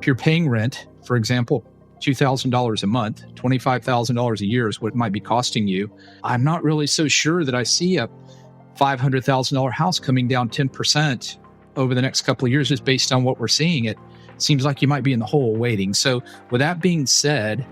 you're paying rent, for example, $2,000 a month, $25,000 a year is what it might be costing you. I'm not really so sure that I see a $500,000 house coming down 10% over the next couple of years just based on what we're seeing. It seems like you might be in the hole waiting. So with that being said,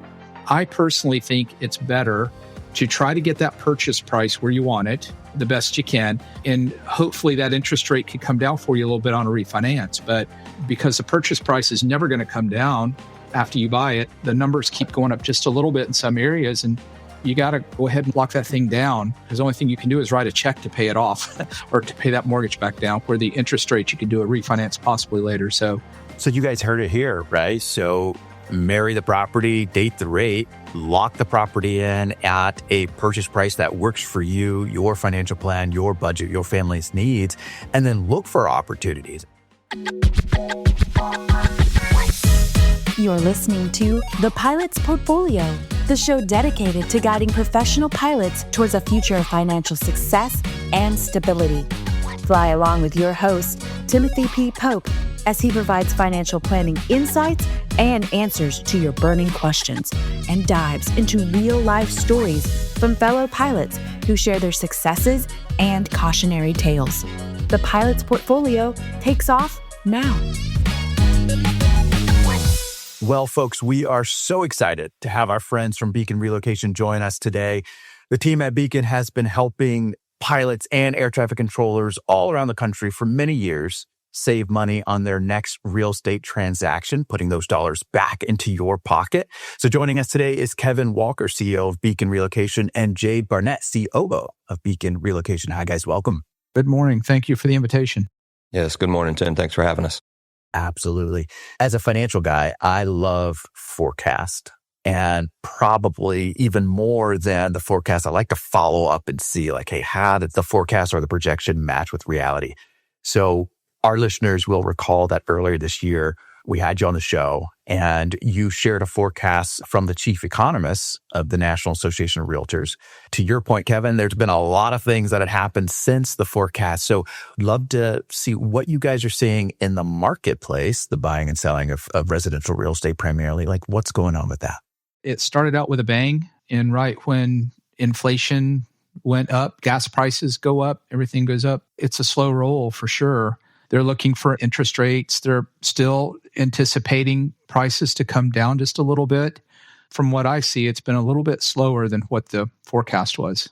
I personally think it's better to try to get that purchase price where you want it the best you can. And hopefully that interest rate can come down for you a little bit on a refinance. But because the purchase price is never going to come down after you buy it, the numbers keep going up just a little bit in some areas. And you got to go ahead and lock that thing down, because the only thing you can do is write a check to pay it off or to pay that mortgage back down, where the interest rate, you can do a refinance possibly later. So you guys heard it here, right? So marry the property, date the rate, lock the property in at a purchase price that works for you, your financial plan, your budget, your family's needs, and then look for opportunities. You're listening to The Pilot's Portfolio, the show dedicated to guiding professional pilots towards a future of financial success and stability. Fly along with your host, Timothy P. Pope, as he provides financial planning insights and answers to your burning questions, and dives into real-life stories from fellow pilots who share their successes and cautionary tales. The Pilot's Portfolio takes off now. Well, folks, we are so excited to have our friends from Beacon Relocation join us today. The team at Beacon has been helping pilots and air traffic controllers all around the country for many years save money on their next real estate transaction, putting those dollars back into your pocket. So joining us today is Kevin Walker, CEO of Beacon Relocation, and Jade Barnett, COO of Beacon Relocation. Hi, guys. Welcome. good morning. Thank you for the invitation. Yes, good morning, Tim. Thanks for having us. Absolutely. As a financial guy, I love forecast, and probably even more than the forecast, I like to follow up and see like, hey, how did the forecast or the projection match with reality? So our listeners will recall that earlier this year, we had you on the show and you shared a forecast from the chief economist of the National Association of Realtors. To your point, Kevin, there's been a lot of things that had happened since the forecast. So I'd love to see what you guys are seeing in the marketplace, the buying and selling of residential real estate primarily. Like, what's going on with that? It started out with a bang, and right when inflation went up, gas prices go up, everything goes up. It's a slow roll for sure. They're looking for interest rates. They're still anticipating prices to come down just a little bit. From what I see, it's been a little bit slower than what the forecast was.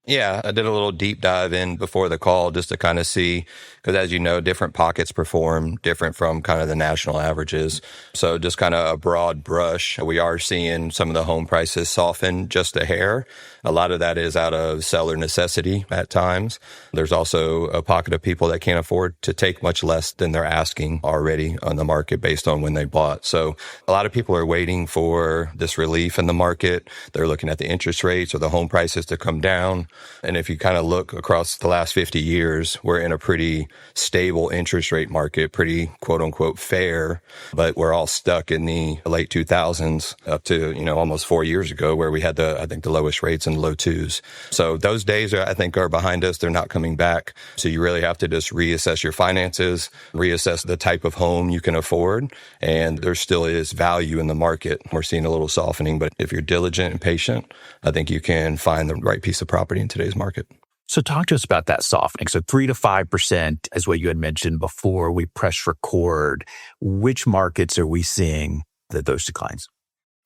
Yeah, I did a little deep dive in before the call just to kind of see, because as you know, different pockets perform different from kind of the national averages. So just kind of a broad brush, we are seeing some of the home prices soften just a hair. A lot of that is out of seller necessity at times. There's also a pocket of people that can't afford to take much less than they're asking already on the market based on when they bought. So a lot of people are waiting for this relief in the market. They're looking at the interest rates or the home prices to come down. And if you kind of look across the last 50 years, we're in a pretty stable interest rate market, pretty quote unquote fair, but we're all stuck in the late 2000s up to, almost 4 years ago where we had the lowest rates in the low twos. So those days I think are behind us. They're not coming back. So you really have to just reassess your finances, reassess the type of home you can afford. And there still is value in the market. We're seeing a little softening, but if you're diligent and patient, I think you can find the right piece of property in today's market. So talk to us about that softening. So 3 to 5% is what you had mentioned before we press record. Which markets are we seeing those declines?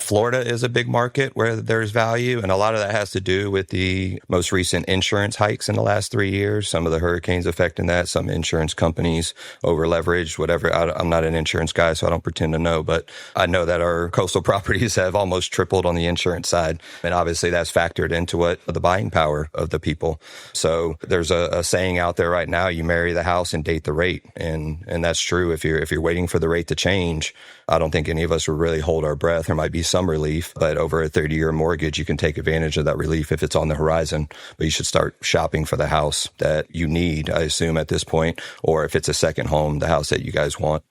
Florida is a big market where there's value, and a lot of that has to do with the most recent insurance hikes in the last 3 years. Some of the hurricanes affecting that, some insurance companies over leveraged, whatever. I'm not an insurance guy, so I don't pretend to know, but I know that our coastal properties have almost tripled on the insurance side. And obviously that's factored into what the buying power of the people. So there's a saying out there right now, you marry the house and date the rate. And that's true. If you're waiting for the rate to change, I don't think any of us would really hold our breath. There might be some relief, but over a 30-year mortgage, you can take advantage of that relief if it's on the horizon. But you should start shopping for the house that you need, I assume, at this point, or if it's a second home, the house that you guys want.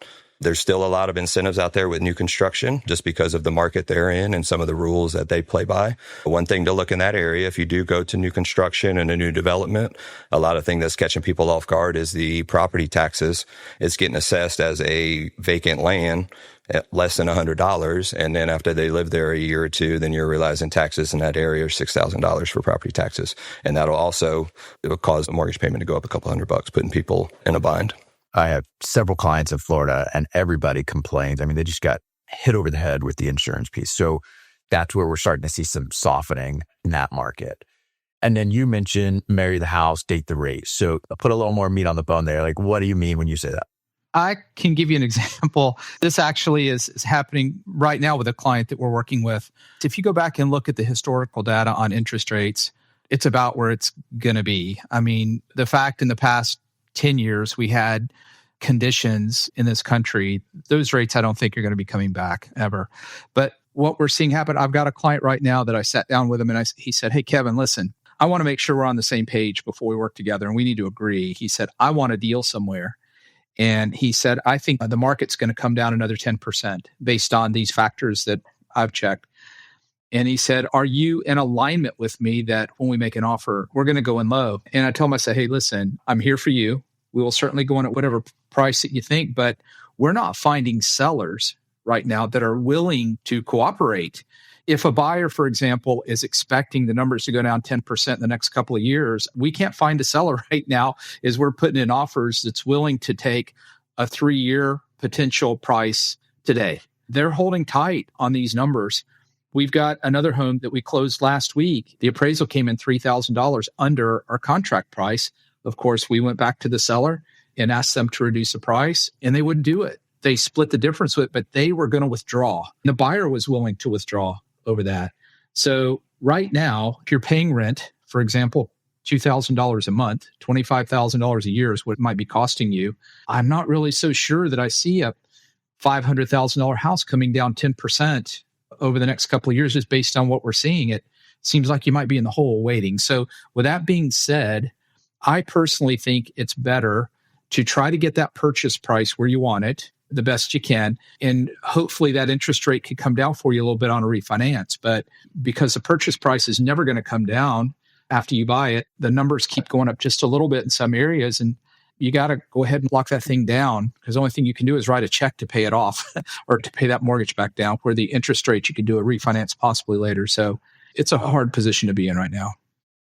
There's still a lot of incentives out there with new construction just because of the market they're in and some of the rules that they play by. One thing to look in that area, if you do go to new construction and a new development, a lot of things that's catching people off guard is the property taxes. It's getting assessed as a vacant land. at less than $100. And then after they live there a year or two, then you're realizing taxes in that area are $6,000 for property taxes. And that'll also, it will cause the mortgage payment to go up a couple $100, putting people in a bind. I have several clients in Florida and everybody complains. I mean, they just got hit over the head with the insurance piece. So that's where we're starting to see some softening in that market. And then you mentioned marry the house, date the rate. So I'll put a little more meat on the bone there. Like, what do you mean when you say that? I can give you an example. This actually is happening right now with a client that we're working with. If you go back and look at the historical data on interest rates, it's about where it's going to be. I mean, the fact in the past 10 years, we had conditions in this country, those rates I don't think are going to be coming back ever. But what we're seeing happen, I've got a client right now that I sat down with him and he said, hey, Kevin, listen, I want to make sure we're on the same page before we work together and we need to agree. He said, I want a deal somewhere. And he said, I think the market's going to come down another 10% based on these factors that I've checked. And he said, are you in alignment with me that when we make an offer, we're going to go in low? And I told him, I said, hey, listen, I'm here for you. We will certainly go in at whatever price that you think, but we're not finding sellers right now that are willing to cooperate. If a buyer, for example, is expecting the numbers to go down 10% in the next couple of years, we can't find a seller right now as we're putting in offers that's willing to take a 3-year potential price today. They're holding tight on these numbers. We've got another home that we closed last week. The appraisal came in $3,000 under our contract price. Of course, we went back to the seller and asked them to reduce the price, and they wouldn't do it. They split the difference with it, but they were going to withdraw. The buyer was willing to withdraw over that. So right now, if you're paying rent, for example, $2,000 a month, $25,000 a year is what it might be costing you. I'm not really so sure that I see a $500,000 house coming down 10% over the next couple of years just based on what we're seeing. It seems like you might be in the hole waiting. So with that being said, I personally think it's better to try to get that purchase price where you want it the best you can. And hopefully that interest rate could come down for you a little bit on a refinance. But because the purchase price is never going to come down after you buy it, the numbers keep going up just a little bit in some areas. And you got to go ahead and lock that thing down because the only thing you can do is write a check to pay it off or to pay that mortgage back down, where the interest rate you could do a refinance possibly later. So it's a hard position to be in right now.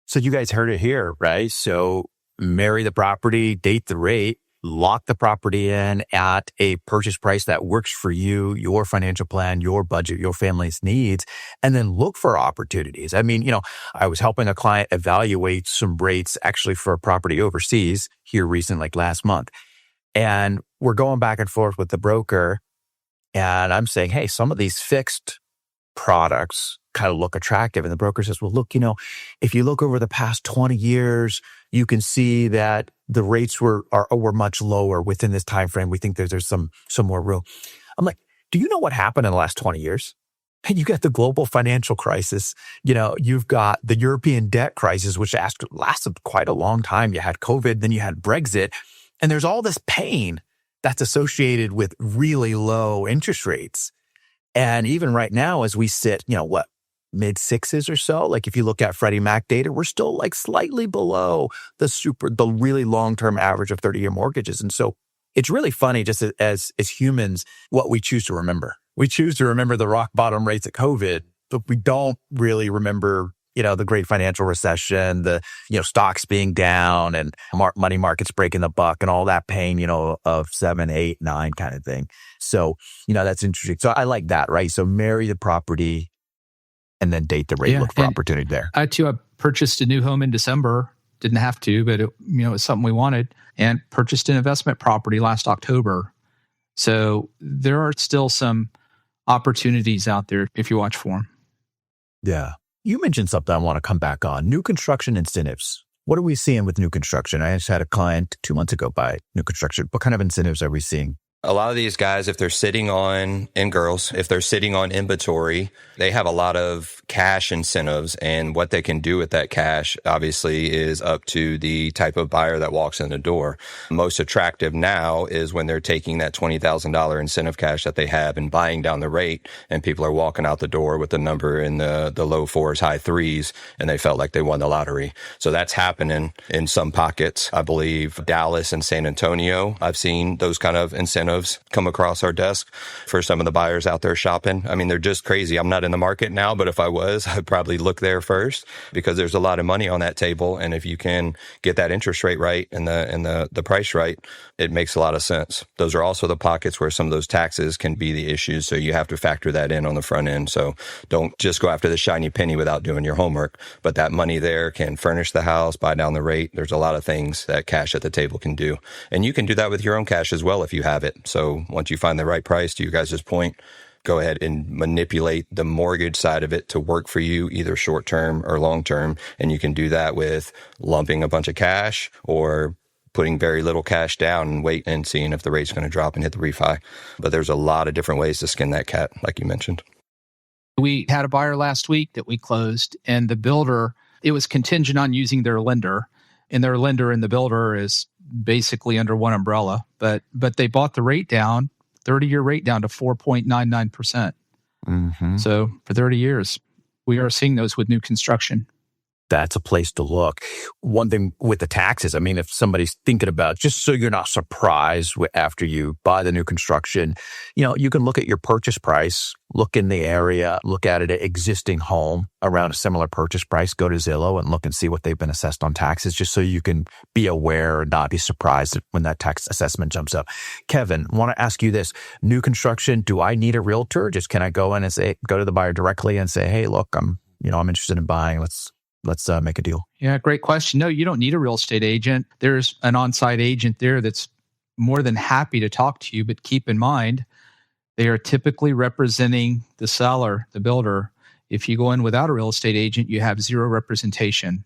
So you guys heard it here, right? So marry the property, date the rate, lock the property in at a purchase price that works for you, your financial plan, your budget, your family's needs, and then look for opportunities. I mean, I was helping a client evaluate some rates actually for a property overseas here recently, like last month. And we're going back and forth with the broker. And I'm saying, hey, some of these fixed products kind of look attractive. And the broker says, well, look, if you look over the past 20 years, you can see that the rates were much lower within this time frame. We think there's some more room. I'm like, do you know what happened in the last 20 years? And you got the global financial crisis. You've got the European debt crisis, which lasted quite a long time. You had COVID, then you had Brexit. And there's all this pain that's associated with really low interest rates. And even right now, as we sit, mid sixes or so, like if you look at Freddie Mac data, we're still like slightly below the really long-term average of 30-year mortgages. And so it's really funny just as humans, what we choose to remember. We choose to remember the rock bottom rates of COVID, but we don't really remember, the great financial recession, the, stocks being down and money markets breaking the buck and all that pain, of 7, 8, 9 kind of thing. So, that's interesting. So I like that, right? So marry the property and then date the rate, look for opportunity there. I purchased a new home in December. Didn't have to, but it was something we wanted, and purchased an investment property last October. So there are still some opportunities out there if you watch for them. Yeah. You mentioned something I want to come back on. New construction incentives. What are we seeing with new construction? I just had a client 2 months ago buy new construction. What kind of incentives are we seeing? A lot of these guys, if they're sitting on, and girls, if they're sitting on inventory, they have a lot of cash incentives, and what they can do with that cash obviously is up to the type of buyer that walks in the door. Most attractive now is when they're taking that $20,000 incentive cash that they have and buying down the rate, and people are walking out the door with a number in the low 4s, high 3s, and they felt like they won the lottery. So that's happening in some pockets. I believe Dallas and San Antonio, I've seen those kind of incentives incentives come across our desk for some of the buyers out there shopping. I mean, they're just crazy. I'm not in the market now, but if I was, I'd probably look there first because there's a lot of money on that table. And if you can get that interest rate right and the price right, it makes a lot of sense. Those are also the pockets where some of those taxes can be the issues. So you have to factor that in on the front end. So don't just go after the shiny penny without doing your homework. But that money there can furnish the house, buy down the rate. There's a lot of things that cash at the table can do. And you can do that with your own cash as well if you have it. So once you find the right price, to you guys' point, go ahead and manipulate the mortgage side of it to work for you, either short term or long term. And you can do that with lumping a bunch of cash or putting very little cash down and wait and seeing if the rate's going to drop and hit the refi. But there's a lot of different ways to skin that cat, like you mentioned. We had a buyer last week that we closed, and the builder, it was contingent on using their lender. And their lender and the builder is basically under one umbrella. But they bought the rate down, 30-year rate down to 4.99%. Mm-hmm. So for 30 years, we are seeing those with new construction. That's a place to look. One thing with the taxes, I mean, if somebody's thinking about, just so you're not surprised after you buy the new construction, you can look at your purchase price, look in the area, look at an existing home around a similar purchase price, go to Zillow and look and see what they've been assessed on taxes, just so you can be aware and not be surprised when that tax assessment jumps up. Kevin, I want to ask you this. New construction, do I need a realtor? Just can I go in and go to the buyer directly and say, hey, look, I'm interested in buying. Let's make a deal. Yeah, great question. No, you don't need a real estate agent. There's an on-site agent there that's more than happy to talk to you, but keep in mind, they are typically representing the seller, the builder. If you go in without a real estate agent, you have zero representation.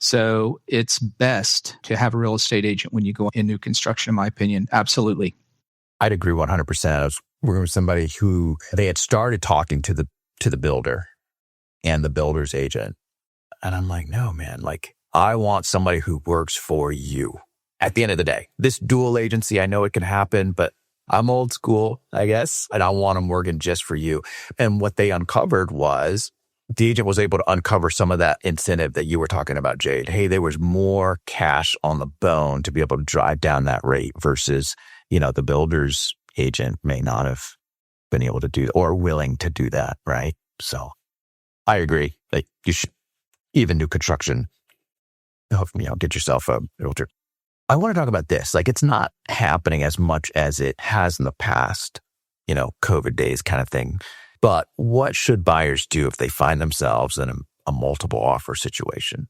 So it's best to have a real estate agent when you go in new construction, in my opinion. Absolutely. I'd agree 100%. I was working with somebody who they had started talking to the builder and the builder's agent. And I'm like, no, man, I want somebody who works for you. At the end of the day, this dual agency, I know it can happen, but I'm old school, I guess, and I want them working just for you. And what they uncovered was the agent was able to uncover some of that incentive that you were talking about, Jade. Hey, there was more cash on the bone to be able to drive down that rate versus, the builder's agent may not have been able to do or willing to do that, right? So I agree that you should, even new construction, get yourself a realtor. I want to talk about this. It's not happening as much as it has in the past, COVID days kind of thing. But what should buyers do if they find themselves in a multiple offer situation?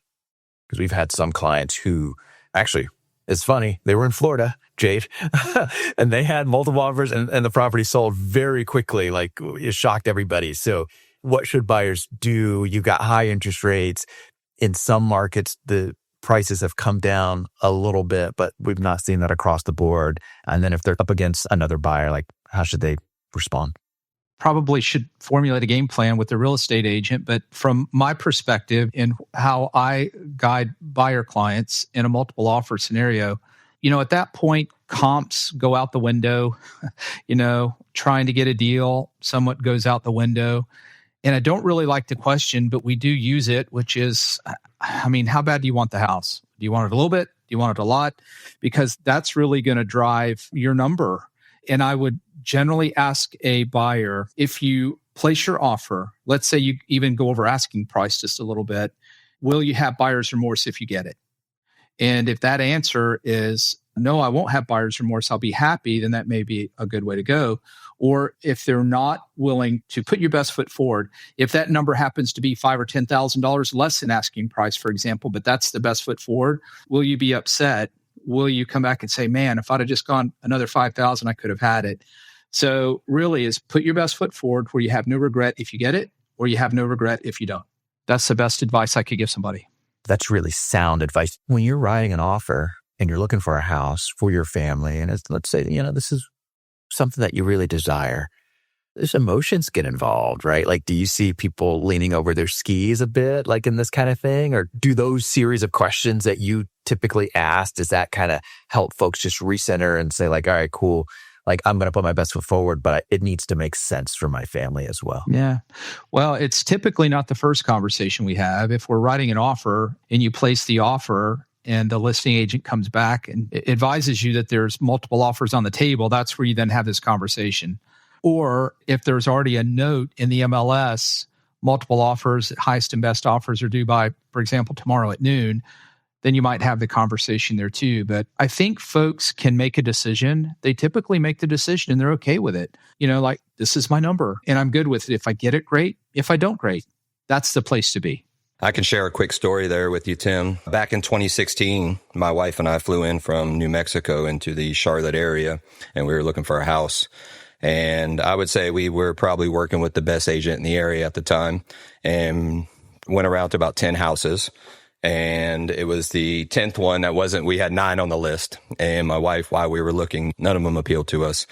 Because we've had some clients who actually, it's funny, they were in Florida, Jade, and they had multiple offers and the property sold very quickly. It shocked everybody. So what should buyers do? You got high interest rates. In some markets, the prices have come down a little bit, but we've not seen that across the board. And then if they're up against another buyer, how should they respond? Probably should formulate a game plan with the real estate agent. But from my perspective and how I guide buyer clients in a multiple offer scenario, at that point, comps go out the window, trying to get a deal somewhat goes out the window. And I don't really like the question, but we do use it, which is, how bad do you want the house? Do you want it a little bit? Do you want it a lot? Because that's really going to drive your number. And I would generally ask a buyer, if you place your offer, let's say you even go over asking price just a little bit, will you have buyer's remorse if you get it? And if that answer is, no, I won't have buyer's remorse, I'll be happy, then that may be a good way to go. Or if they're not willing to put your best foot forward, if that number happens to be $5,000 or $10,000 less than asking price, for example, but that's the best foot forward, will you be upset? Will you come back and say, man, if I'd have just gone another $5,000, I could have had it? So really is put your best foot forward where you have no regret if you get it, or you have no regret if you don't. That's the best advice I could give somebody. That's really sound advice. When you're writing an offer and you're looking for a house for your family, and let's say, this is something that you really desire, there's emotions get involved, right? Do you see people leaning over their skis a bit, in this kind of thing? Or do those series of questions that you typically ask, does that kind of help folks just recenter and say all right, cool. I'm going to put my best foot forward, but it needs to make sense for my family as well. Yeah. Well, it's typically not the first conversation we have. If we're writing an offer and you place the offer and the listing agent comes back and advises you that there's multiple offers on the table, that's where you then have this conversation. Or if there's already a note in the MLS, multiple offers, highest and best offers are due by, for example, tomorrow at noon, then you might have the conversation there too. But I think folks can make a decision. They typically make the decision and they're okay with it. Like, this is my number and I'm good with it. If I get it, great. If I don't, great. That's the place to be. I can share a quick story there with you, Tim. Back in 2016, my wife and I flew in from New Mexico into the Charlotte area, and we were looking for a house. And I would say we were probably working with the best agent in the area at the time, and went around to about 10 houses. And it was the 10th one we had 9 on the list. And my wife, while we were looking, none of them appealed to us.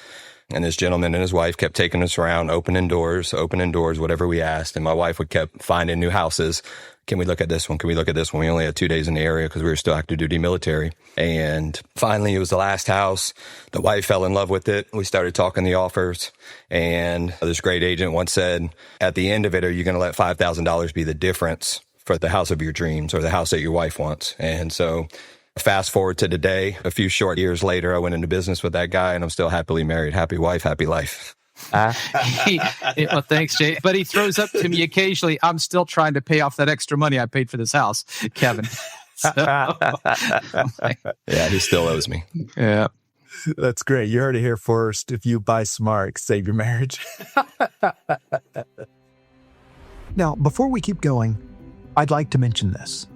And this gentleman and his wife kept taking us around, opening doors, whatever we asked. And my wife would kept finding new houses. Can we look at this one? Can we look at this one? We only had 2 days in the area because we were still active duty military. And finally, it was the last house. The wife fell in love with it. We started talking the offers. And this great agent once said, at the end of it, are you going to let $5,000 be the difference for the house of your dreams or the house that your wife wants? And so fast forward to today, a few short years later, I went into business with that guy and I'm still happily married. Happy wife, happy life. Well, thanks, Jay. But he throws up to me occasionally, I'm still trying to pay off that extra money I paid for this house, Kevin. So, yeah, he still owes me. Yeah. That's great. You heard it here first. If you buy smart, save your marriage. Now, before we keep going, I'd like to mention this.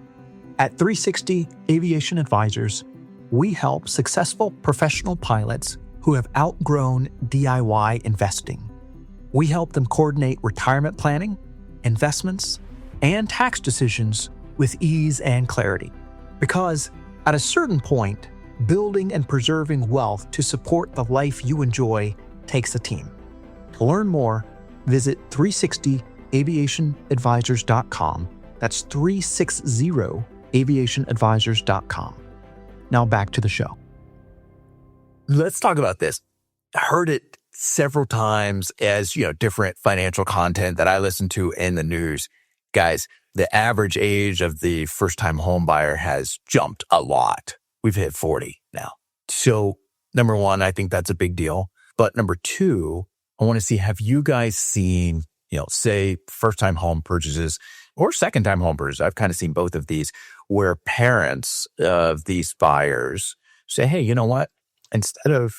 At 360 Aviation Advisors, we help successful professional pilots who have outgrown DIY investing. We help them coordinate retirement planning, investments, and tax decisions with ease and clarity. Because at a certain point, building and preserving wealth to support the life you enjoy takes a team. To learn more, visit 360aviationadvisors.com. That's 360aviationadvisors.com. Now back to the show. Let's talk about this. I heard it several times as, different financial content that I listen to in the news. Guys, the average age of the first-time home buyer has jumped a lot. We've hit 40 now. So, number one, I think that's a big deal. But number two, I want to see, have you guys seen, say first-time home purchases or second-time home purchases? I've kind of seen both of these where parents of these buyers say, hey, you know what? Instead of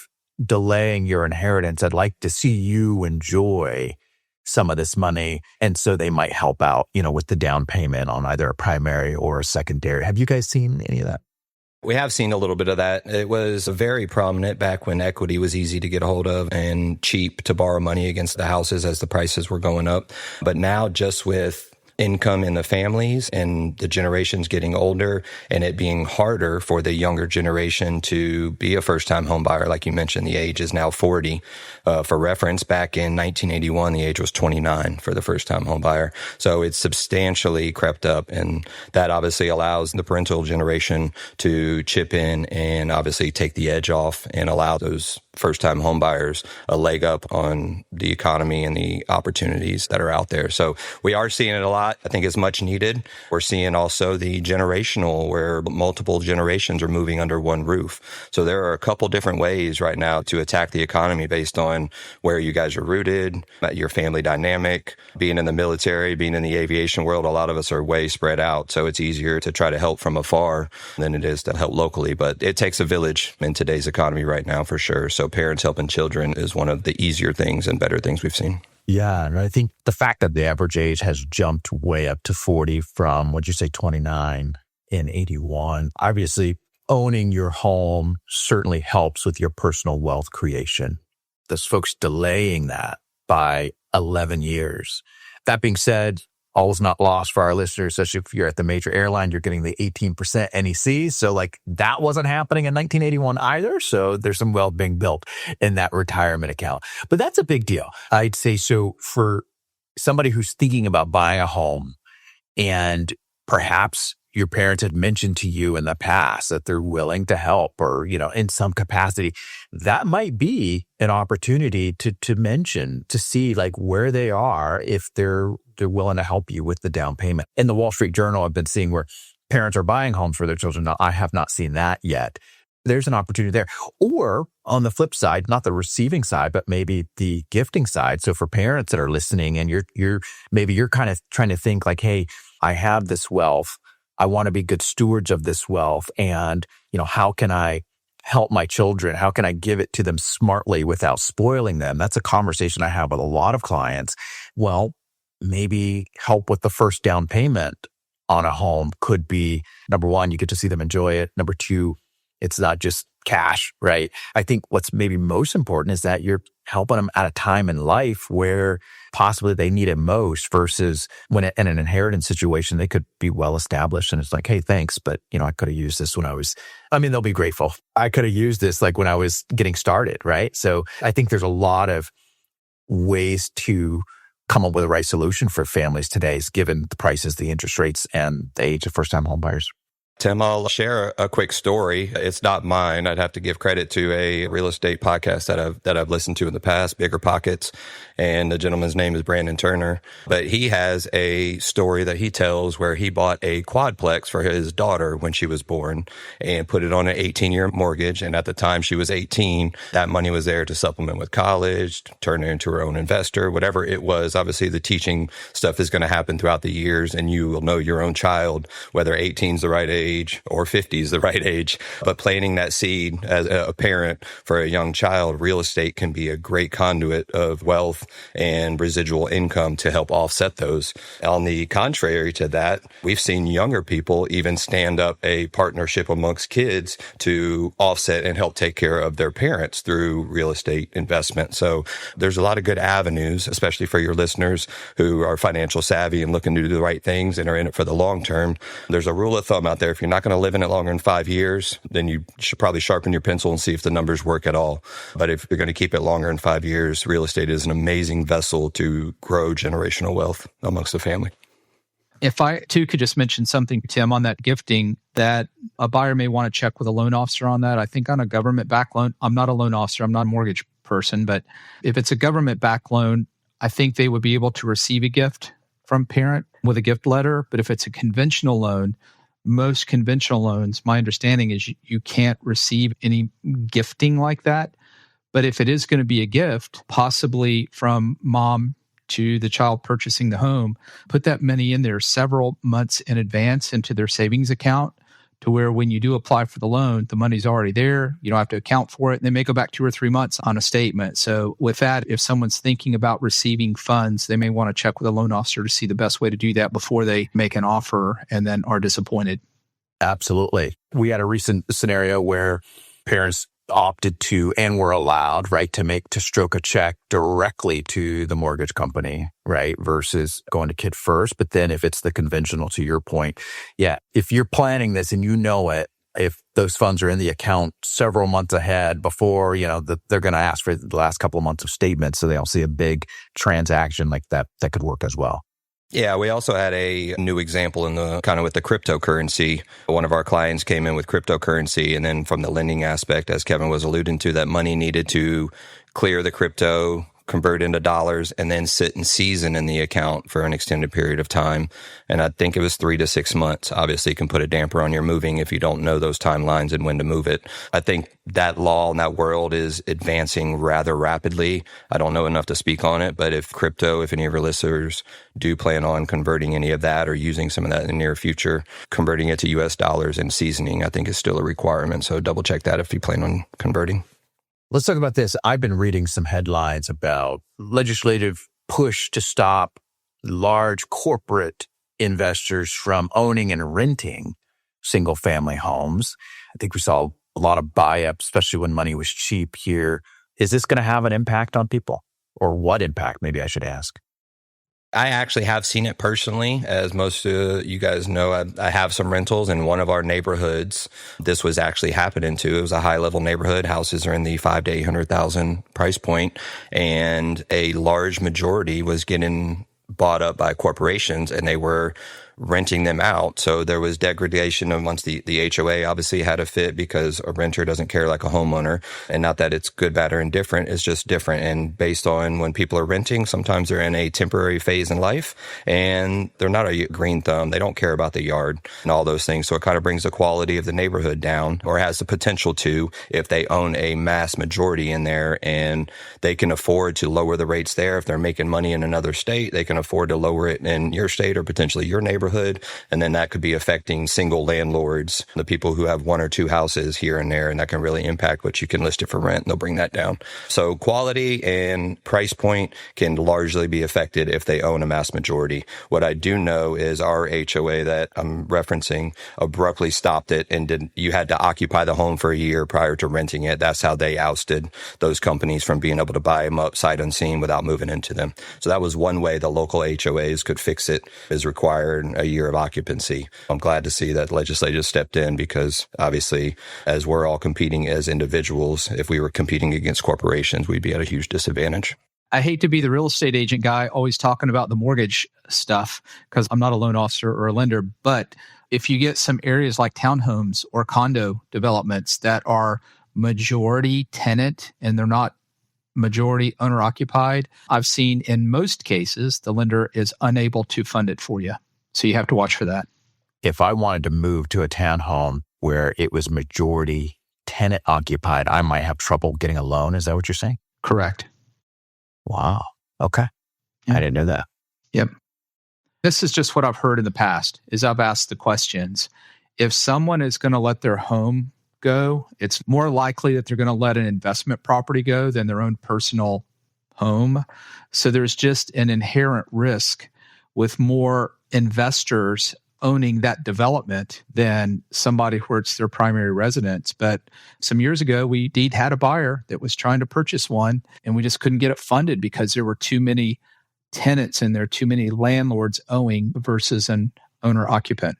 delaying your inheritance, I'd like to see you enjoy some of this money. And so they might help out, with the down payment on either a primary or a secondary. Have you guys seen any of that? We have seen a little bit of that. It was very prominent back when equity was easy to get a hold of and cheap to borrow money against the houses as the prices were going up. But now, just with income in the families and the generations getting older and it being harder for the younger generation to be a first-time home buyer. Like you mentioned, the age is now 40. For reference, back in 1981, the age was 29 for the first-time home buyer. So it's substantially crept up, and that obviously allows the parental generation to chip in and obviously take the edge off and allow those first-time home buyers a leg up on the economy and the opportunities that are out there. So we are seeing it a lot. I think it's much needed. We're seeing also the generational, where multiple generations are moving under one roof. So there are a couple different ways right now to attack the economy based on where you guys are rooted, your family dynamic, being in the military, being in the aviation world. A lot of us are way spread out. So it's easier to try to help from afar than it is to help locally. But it takes a village in today's economy right now, for sure. So parents helping children is one of the easier things and better things we've seen. Yeah, and I think the fact that the average age has jumped way up to 40 from, what'd you say, 29 in 81. Obviously, owning your home certainly helps with your personal wealth creation. There's folks delaying that by 11 years. That being said, all is not lost for our listeners, especially if you're at the major airline, you're getting the 18% NEC. So that wasn't happening in 1981 either. So there's some wealth being built in that retirement account. But that's a big deal. I'd say so for somebody who's thinking about buying a home, and perhaps your parents had mentioned to you in the past that they're willing to help or, in some capacity, that might be an opportunity to mention, to see where they are, if they're willing to help you with the down payment. In the Wall Street Journal, I've been seeing where parents are buying homes for their children. Now, I have not seen that yet. There's an opportunity there. Or on the flip side, not the receiving side, but maybe the gifting side. So for parents that are listening and you're kind of trying to think like, hey, I have this wealth. I want to be good stewards of this wealth. And, how can I help my children? How can I give it to them smartly without spoiling them? That's a conversation I have with a lot of clients. Well, maybe help with the first down payment on a home could be, number one, you get to see them enjoy it. Number two, it's not just cash, right? I think what's maybe most important is that you're helping them at a time in life where possibly they need it most versus when in an inheritance situation, they could be well established and it's like, hey, thanks, but I could have used this they'll be grateful. I could have used this like when I was getting started, right? So I think there's a lot of ways to come up with the right solution for families today, given the prices, the interest rates, and the age of first-time home buyers. Tim, I'll share a quick story. It's not mine. I'd have to give credit to a real estate podcast that I've listened to in the past, Bigger Pockets. And the gentleman's name is Brandon Turner. But he has a story that he tells where he bought a quadplex for his daughter when she was born and put it on an 18-year mortgage. And at the time she was 18, that money was there to supplement with college, turn her into her own investor, whatever it was. Obviously, the teaching stuff is going to happen throughout the years, and you will know your own child, whether 18 is the right age or 50 is the right age. But planting that seed as a parent for a young child, real estate can be a great conduit of wealth and residual income to help offset those. On the contrary to that, we've seen younger people even stand up a partnership amongst kids to offset and help take care of their parents through real estate investment. So there's a lot of good avenues, especially for your listeners who are financial savvy and looking to do the right things and are in it for the long term. There's a rule of thumb out there. If you're not going to live in it longer than 5 years, then you should probably sharpen your pencil and see if the numbers work at all. But if you're going to keep it longer than 5 years, real estate is an amazing vessel to grow generational wealth amongst the family. If I too could just mention something, Tim, on that gifting, that a buyer may want to check with a loan officer on that. I think on a government-backed loan, I'm not a loan officer, I'm not a mortgage person, but if it's a government-backed loan, I think they would be able to receive a gift from parent with a gift letter. But if it's a conventional loan, most conventional loans, my understanding is you can't receive any gifting like that. But if it is going to be a gift, possibly from mom to the child purchasing the home, put that money in there several months in advance into their savings account to where when you do apply for the loan, the money's already there. You don't have to account for it. And they may go back 2 or 3 months on a statement. So with that, if someone's thinking about receiving funds, they may want to check with a loan officer to see the best way to do that before they make an offer and then are disappointed. Absolutely. We had a recent scenario where parents opted to and were allowed, right, to stroke a check directly to the mortgage company, right, versus going to Kid First. But then if it's the conventional, to your point, yeah, if you're planning this and you know it, if those funds are in the account several months ahead before, they're going to ask for the last couple of months of statements, so they'll see a big transaction like that could work as well. Yeah, we also had a new example in the kind of with the cryptocurrency. One of our clients came in with cryptocurrency, and then from the lending aspect, as Kevin was alluding to, that money needed to clear the crypto, convert into dollars, and then sit and season in the account for an extended period of time. And I think it was 3 to 6 months. Obviously, it can put a damper on your moving if you don't know those timelines and when to move it. I think that law in that world is advancing rather rapidly. I don't know enough to speak on it, but if any of your listeners do plan on converting any of that or using some of that in the near future, converting it to US dollars and seasoning, I think is still a requirement. So double check that if you plan on converting. Let's talk about this. I've been reading some headlines about legislative push to stop large corporate investors from owning and renting single-family homes. I think we saw a lot of buy-up, especially when money was cheap here. Is this going to have an impact on people? Or what impact, maybe I should ask? I actually have seen it personally. As most of you guys know, I have some rentals in one of our neighborhoods. This was actually happening to. It was a high-level neighborhood. Houses are in the $500,000 to $800,000 price point, and a large majority was getting bought up by corporations, and they were renting them out. So there was degradation amongst the HOA obviously had a fit because a renter doesn't care like a homeowner. And not that it's good, bad, or indifferent. It's just different. And based on when people are renting, sometimes they're in a temporary phase in life and they're not a green thumb. They don't care about the yard and all those things. So it kind of brings the quality of the neighborhood down, or has the potential to, if they own a mass majority in there and they can afford to lower the rates there. If they're making money in another state, they can afford to lower it in your state or potentially your neighborhood. And then that could be affecting single landlords, the people who have one or two houses here and there, and that can really impact what you can list it for rent. And they'll bring that down. So quality and price point can largely be affected if they own a mass majority. What I do know is our HOA that I'm referencing abruptly stopped it, and you had to occupy the home for a year prior to renting it. That's how they ousted those companies from being able to buy them up sight unseen without moving into them. So that was one way the local HOAs could fix it, is required a year of occupancy. I'm glad to see that the legislature stepped in, because obviously, as we're all competing as individuals, if we were competing against corporations, we'd be at a huge disadvantage. I hate to be the real estate agent guy always talking about the mortgage stuff, because I'm not a loan officer or a lender. But if you get some areas like townhomes or condo developments that are majority tenant and they're not majority owner occupied, I've seen in most cases the lender is unable to fund it for you. So you have to watch for that. If I wanted to move to a townhome where it was majority tenant occupied, I might have trouble getting a loan. Is that what you're saying? Correct. Wow. Okay. Yeah. I didn't know that. Yep. This is just what I've heard in the past, is I've asked the questions. If someone is going to let their home go, it's more likely that they're going to let an investment property go than their own personal home. So there's just an inherent risk with more investors owning that development than somebody where it's their primary residence. But some years ago, we indeed had a buyer that was trying to purchase one, and we just couldn't get it funded because there were too many tenants in there, too many landlords owing versus an owner occupant.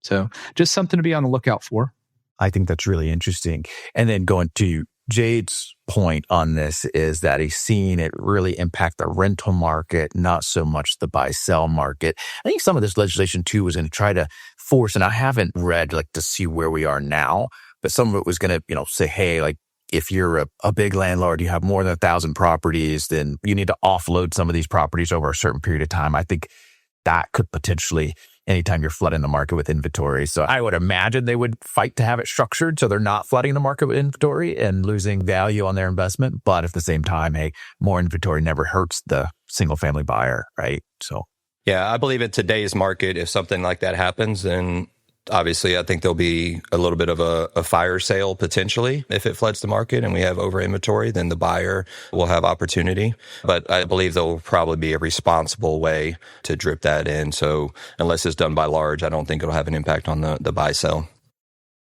So just something to be on the lookout for. I think that's really interesting. And then going to Jade's point on this is that he's seen it really impact the rental market, not so much the buy-sell market. I think some of this legislation too was going to try to force, and I haven't read to see where we are now, but some of it was going to, say, hey, if you're a big landlord, you have more than 1,000 properties, then you need to offload some of these properties over a certain period of time. I think that could potentially, anytime you're flooding the market with inventory. So I would imagine they would fight to have it structured so they're not flooding the market with inventory and losing value on their investment. But at the same time, hey, more inventory never hurts the single family buyer, right? So yeah, I believe in today's market, if something like that happens, then obviously I think there'll be a little bit of a fire sale potentially. If it floods the market and we have over inventory, then the buyer will have opportunity. But I believe there will probably be a responsible way to drip that in. So unless it's done by large, I don't think it'll have an impact on the buy sell.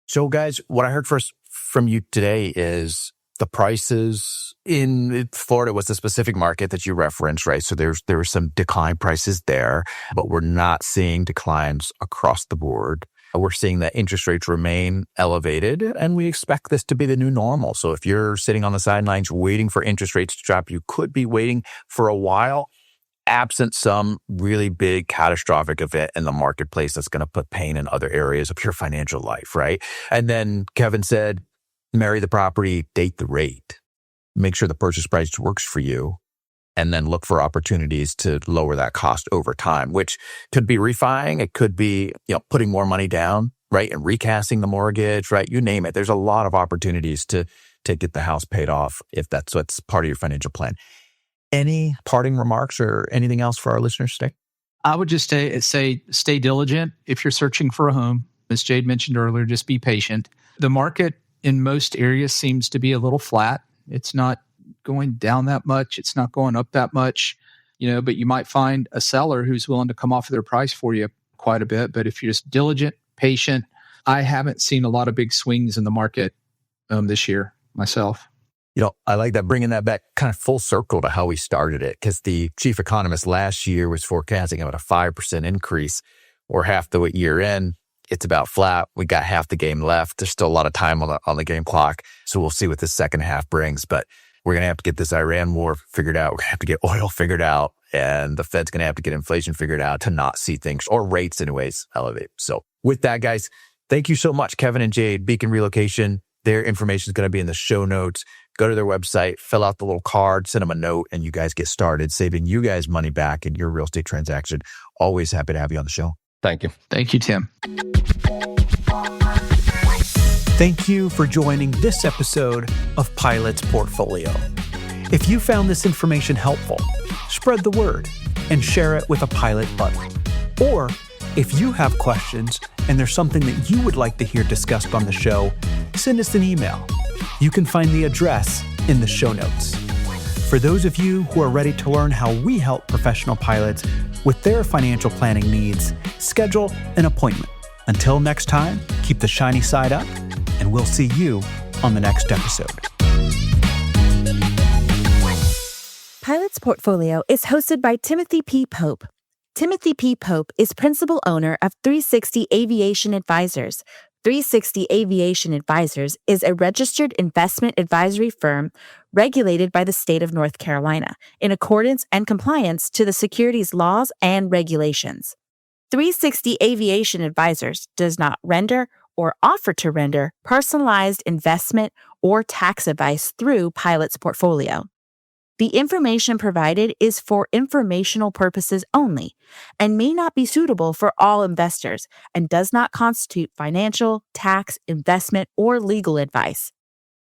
So guys, what I heard first from you today is the prices in Florida was the specific market that you referenced, right? So there were some decline prices there, but we're not seeing declines across the board. We're seeing that interest rates remain elevated, and we expect this to be the new normal. So if you're sitting on the sidelines waiting for interest rates to drop, you could be waiting for a while, absent some really big catastrophic event in the marketplace that's going to put pain in other areas of your financial life, right? And then Kevin said, marry the property, date the rate, make sure the purchase price works for you, and then look for opportunities to lower that cost over time, which could be refining. It could be, putting more money down, right? And recasting the mortgage, right? You name it. There's a lot of opportunities to get the house paid off if that's what's part of your financial plan. Any parting remarks or anything else for our listeners today? I would just say stay diligent if you're searching for a home. As Jade mentioned earlier, just be patient. The market in most areas seems to be a little flat. It's not going down that much. It's not going up that much, but you might find a seller who's willing to come off of their price for you quite a bit. But if you're just diligent, patient, I haven't seen a lot of big swings in the market this year myself. I like that, bringing that back kind of full circle to how we started it, because the chief economist last year was forecasting about a 5% increase. We're half the year in. It's about flat. We got half the game left. There's still a lot of time on the game clock. So we'll see what the second half brings. But we're going to have to get this Iran war figured out. We're going to have to get oil figured out. and the Fed's going to have to get inflation figured out to not see things, or rates anyways, elevate. So with that, guys, thank you so much, Kevin and Jade, Beacon Relocation. Their information is going to be in the show notes. Go to their website, fill out the little card, send them a note, and you guys get started saving you guys money back in your real estate transaction. Always happy to have you on the show. Thank you. Thank you, Tim. Thank you for joining this episode of Pilot's Portfolio. If you found this information helpful, spread the word and share it with a Pilot buddy. Or if you have questions and there's something that you would like to hear discussed on the show, send us an email. You can find the address in the show notes. For those of you who are ready to learn how we help professional pilots with their financial planning needs, schedule an appointment. Until next time, keep the shiny side up, and we'll see you on the next episode. Pilot's Portfolio is hosted by Timothy P. Pope. Timothy P. Pope is principal owner of 360 Aviation Advisors. 360 Aviation Advisors is a registered investment advisory firm regulated by the state of North Carolina in accordance and compliance to the securities laws and regulations. 360 Aviation Advisors does not render or offer to render personalized investment or tax advice through Pilot's Portfolio. The information provided is for informational purposes only and may not be suitable for all investors and does not constitute financial, tax, investment, or legal advice.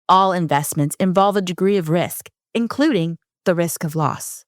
All investments involve a degree of risk, including the risk of loss.